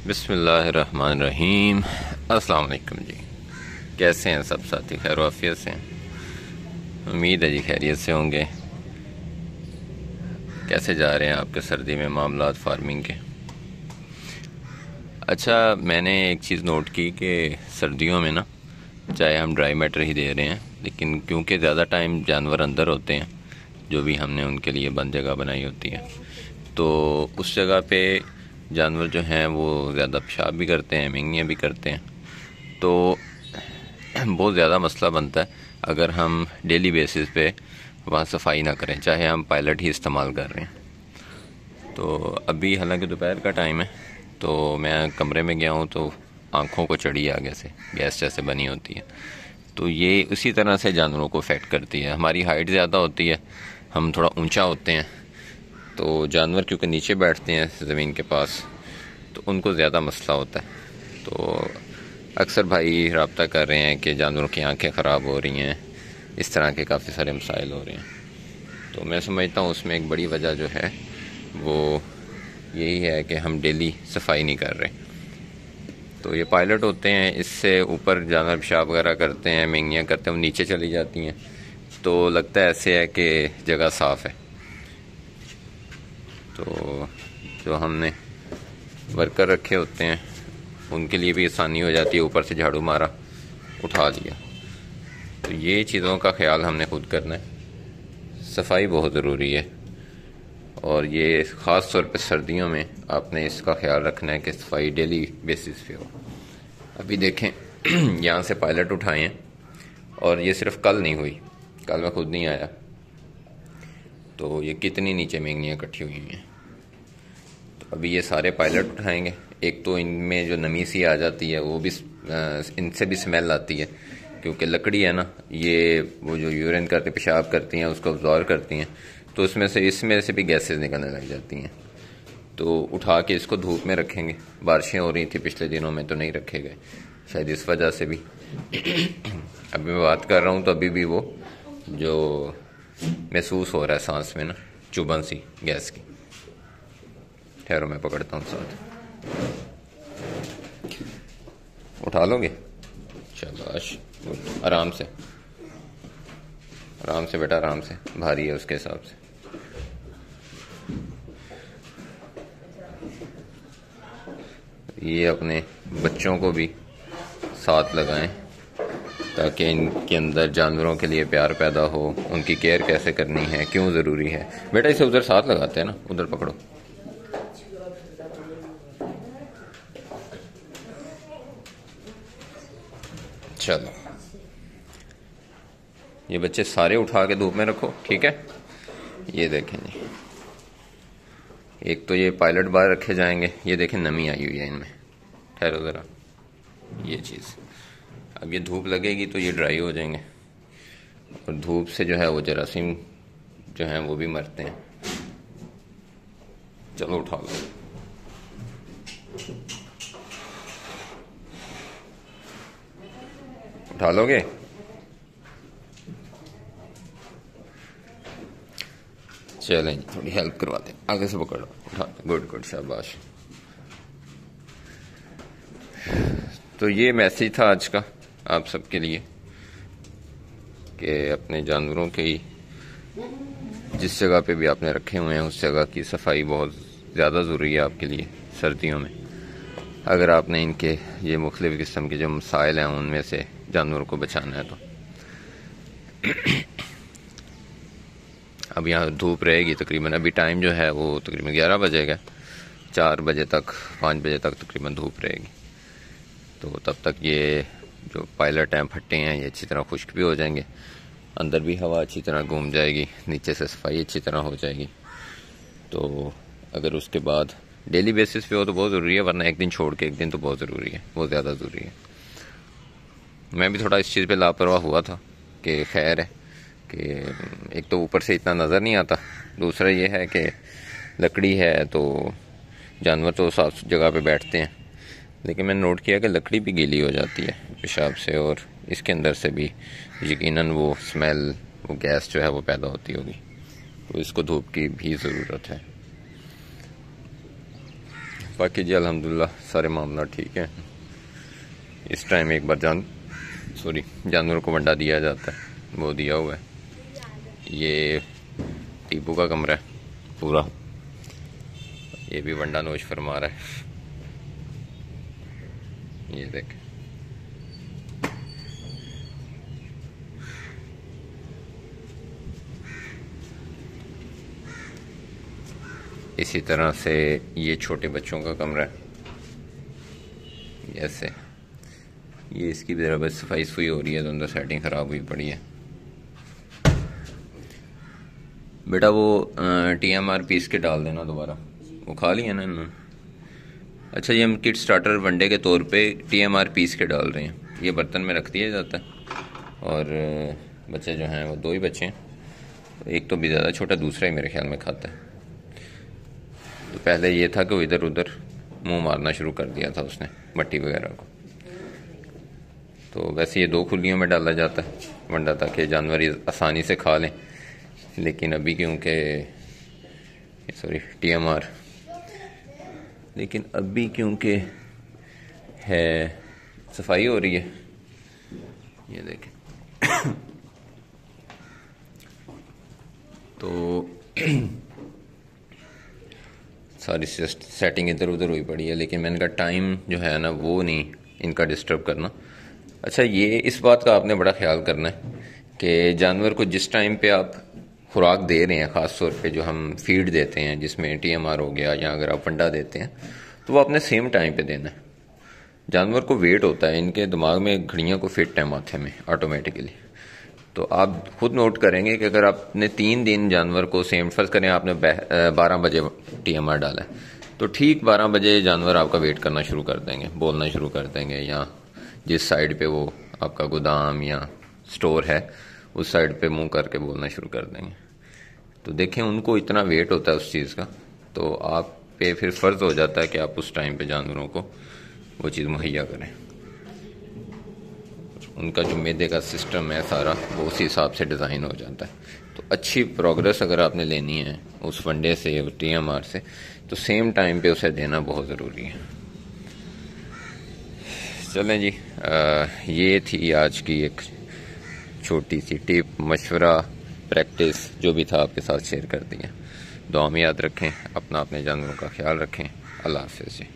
बिस्मिल्लाहिर्रहमानिर्रहीम। अस्सलाम वालेकुम जी। कैसे हैं सब साथी? खैर आफियत से हैं? उम्मीद है जी खैरियत से होंगे। कैसे जा रहे हैं आपके सर्दी में मामलात फार्मिंग के? अच्छा, मैंने एक चीज़ नोट की कि सर्दियों में ना, चाहे हम ड्राई मैटर ही दे रहे हैं, लेकिन क्योंकि ज़्यादा टाइम जानवर अंदर होते हैं, जो भी हमने उनके लिए बंद जगह बनाई होती है, तो उस जगह पे जानवर जो हैं वो ज़्यादा पेशाब भी करते हैं, मिंगियाँ भी करते हैं। तो बहुत ज़्यादा मसला बनता है अगर हम डेली बेसिस पे वहाँ सफाई ना करें, चाहे हम पायलट ही इस्तेमाल कर रहे हैं। तो अभी हालांकि दोपहर का टाइम है, तो मैं कमरे में गया हूँ तो आँखों को चढ़ी आगे से गैस जैसे बनी होती है। तो ये उसी तरह से जानवरों को अफेक्ट करती है। हमारी हाइट ज़्यादा होती है, हम थोड़ा ऊंचा होते हैं, तो जानवर क्योंकि नीचे बैठते हैं ज़मीन के पास, तो उनको ज़्यादा मसला होता है। तो अक्सर भाई रब्ता कर रहे हैं कि जानवरों की आंखें ख़राब हो रही हैं, इस तरह के काफ़ी सारे मसाइल हो रहे हैं। तो मैं समझता हूँ उसमें एक बड़ी वजह जो है वो यही है कि हम डेली सफाई नहीं कर रहे। तो ये पायलट होते हैं, इससे ऊपर जानवर पेशाब वगैरह करते हैं, मिंगियाँ करते हैं, वो नीचे चली जाती हैं, तो लगता है ऐसे है कि जगह साफ़ है। तो जो हमने वर्कर रखे होते हैं उनके लिए भी आसानी हो जाती है, ऊपर से झाड़ू मारा, उठा दिया। तो ये चीज़ों का ख्याल हमने खुद करना है। सफाई बहुत ज़रूरी है, और ये ख़ास तौर पे सर्दियों में आपने इसका ख्याल रखना है कि सफाई डेली बेसिस पे हो। अभी देखें यहाँ से पायलट उठाए हैं, और ये सिर्फ कल नहीं हुई, कल मैं खुद नहीं आया, तो ये कितनी नीचे मेंगनियाँ इकट्ठी हुई हैं। तो अभी ये सारे पायलट उठाएंगे। एक तो इनमें जो नमी सी आ जाती है वो भी, इनसे भी स्मेल आती है, क्योंकि लकड़ी है ना, ये वो जो यूरिन करके पेशाब करती हैं उसको अब्जॉर्ब करती हैं, तो इसमें से भी गैसेस निकलने लग जाती हैं। तो उठा के इसको धूप में रखेंगे। बारिशें हो रही थी पिछले दिनों में तो नहीं रखे गए, शायद इस वजह से भी। अभी मैं बात कर रहा हूँ तो अभी भी वो जो महसूस हो रहा है सांस में ना, चुभन सी गैस की। ठहरो मैं पकड़ता हूँ साथ। उठा लोगे? शाबाश, आराम से, आराम से बेटा, आराम से, भारी है उसके हिसाब से। ये अपने बच्चों को भी साथ लगाएं ताकि इनके अंदर जानवरों के लिए प्यार पैदा हो, उनकी केयर कैसे करनी है, क्यों ज़रूरी है। बेटा इसे उधर साथ लगाते हैं ना, उधर पकड़ो। चलो, ये बच्चे सारे उठा के धूप में रखो, ठीक है? ये देखें जी, एक तो ये पायलट बाहर रखे जाएंगे, ये देखें नमी आई हुई है इनमें। ठहरो ज़रा, ये चीज़ अब ये धूप लगेगी तो ये ड्राई हो जाएंगे, और धूप से जो है वो जरासीम जो हैं वो भी मरते हैं। चलो उठा लो। उठा लोगे? चलें, थोड़ी हेल्प करवा दें, आगे से पकड़ो, उठा। गुड गुड, शाबाश। तो ये मैसेज था आज का आप सबके लिए कि अपने जानवरों की जिस जगह पे भी आपने रखे हुए हैं उस जगह की सफाई बहुत ज़्यादा ज़रूरी है आपके लिए सर्दियों में, अगर आपने इनके ये मुख्तलिफ़ किस्म के जो मसाइल हैं उनमें से जानवरों को बचाना है। तो अब यहाँ धूप रहेगी तकरीबन, अभी टाइम जो है वो तकरीबन 11 बजेगा, 4 बजे तक, 5 बजे तक तकरीबन धूप रहेगी। तो तब तक ये जो पायलट हैं, फट्टे हैं, ये अच्छी तरह खुश्क भी हो जाएंगे, अंदर भी हवा अच्छी तरह घूम जाएगी, नीचे से सफाई अच्छी तरह हो जाएगी। तो अगर उसके बाद डेली बेसिस पे हो तो बहुत ज़रूरी है, वरना एक दिन छोड़ के एक दिन तो बहुत ज़रूरी है, बहुत ज़्यादा ज़रूरी है। मैं भी थोड़ा इस चीज़ पे लापरवाह हुआ था कि खैर है कि एक तो ऊपर से इतना नज़र नहीं आता, दूसरा ये है कि लकड़ी है तो जानवर तो साफ जगह पे बैठते हैं, लेकिन मैंने नोट किया कि लकड़ी भी गीली हो जाती है पेशाब से, और इसके अंदर से भी यकीनन वो स्मेल, वो गैस जो है वो पैदा होती होगी। तो इसको धूप की भी ज़रूरत है। बाकी जी अल्हम्दुलिल्लाह सारे मामला ठीक है। इस टाइम एक बार जानवर को वंडा दिया जाता है, वो दिया हुआ है। ये टीपू का कमरा है पूरा, ये भी वंडा नोश फरमा रहा है। ये देख, इसी तरह से ये छोटे बच्चों का कमरा है। ऐसे ये इसकी भी ज़रा बस सफाई सुई हो रही है, तो अंदर सेटिंग ख़राब हुई पड़ी है। बेटा वो TMR पीस के डाल देना दोबारा, वो खा लिया ना इन्होंने। अच्छा, ये हम किट स्टार्टर वनडे के तौर पे TMR पीस के डाल रहे हैं। ये बर्तन में रख दिया जाता है और बच्चे जो हैं वो 2 ही बच्चे हैं, एक तो भी ज़्यादा छोटा, दूसरा ही मेरे ख्याल में खाता है। तो पहले ये था कि वो इधर उधर मुंह मारना शुरू कर दिया था उसने मट्टी वगैरह को, तो वैसे ये 2 खुलियों में डाला जाता है वंडा ताकि जानवर आसानी से खा लें। लेकिन अभी क्योंकि TMR, लेकिन अभी क्योंकि है सफाई हो रही है, ये देखें तो सारी सेटिंग इधर उधर हुई पड़ी है। लेकिन मैंने कहा टाइम जो है ना वो नहीं इनका डिस्टर्ब करना। अच्छा, ये इस बात का आपने बड़ा ख्याल करना है कि जानवर को जिस टाइम पे आप खुराक दे रहे हैं, ख़ास तौर पे जो हम फीड देते हैं जिसमें TMR हो गया, या अगर आप वंडा देते हैं तो वो आपने सेम टाइम पे देना है। जानवर को वेट होता है, इनके दिमाग में घड़ियों को फिट है माथे में ऑटोमेटिकली। तो आप खुद नोट करेंगे कि अगर आपने 3 दिन जानवर को सेम, फर्ज करें आपने 12 बजे TMR डाला है, तो ठीक 12 बजे जानवर आपका वेट करना शुरू कर देंगे, बोलना शुरू कर देंगे, या जिस साइड पे वो आपका गोदाम या स्टोर है उस साइड पे मुंह करके बोलना शुरू कर देंगे। तो देखें, उनको इतना वेट होता है उस चीज़ का, तो आप पे फिर फ़र्ज़ हो जाता है कि आप उस टाइम पे जानवरों को वो चीज़ मुहैया करें। उनका जो मैदे का सिस्टम है सारा, वो उसी हिसाब से डिज़ाइन हो जाता है। तो अच्छी प्रोग्रेस अगर आपने लेनी है उस वनडे से या TMR से, तो सेम टाइम पे उसे देना बहुत ज़रूरी है। चलें जी, ये थी आज की एक छोटी सी टिप, मशवरा, प्रैक्टिस, जो भी था आपके साथ शेयर कर दिया। दुआ में याद रखें, अपने जानवरों का ख्याल रखें। अल्लाह हाफ़िज़ जी।